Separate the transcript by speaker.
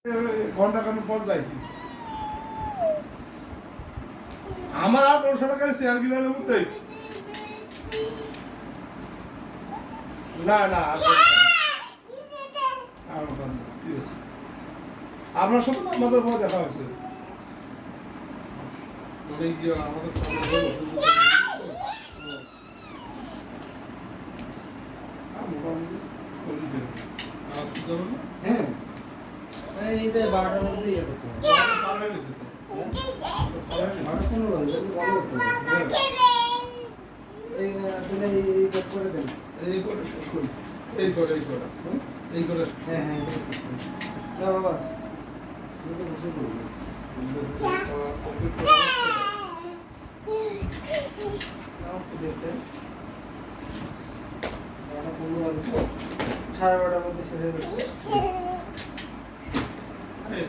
Speaker 1: ঘন্টা খানেক পর যাইছি আমার আর 500 টাকার শেয়ার গিলার মধ্যে না না ঠিক আছে আপনার সাথে আমাদের পরে দেখা হয়েছে মানে কি আমাদের
Speaker 2: হ্যাঁ এইটা 12টার মধ্যে ইয়ে করতে হবে। 12:15 বাজে, বন্ধ করতে হবে। এই তাহলে এই কাজ করে দেন।
Speaker 1: এই করে শেষ করি এই করে
Speaker 2: হ্যাঁ হ্যাঁ না বাবা তুমি তো বসে পড়বে সাড়ে 12টার মধ্যে শেষ হয়ে যাচ্ছে হ্যাঁ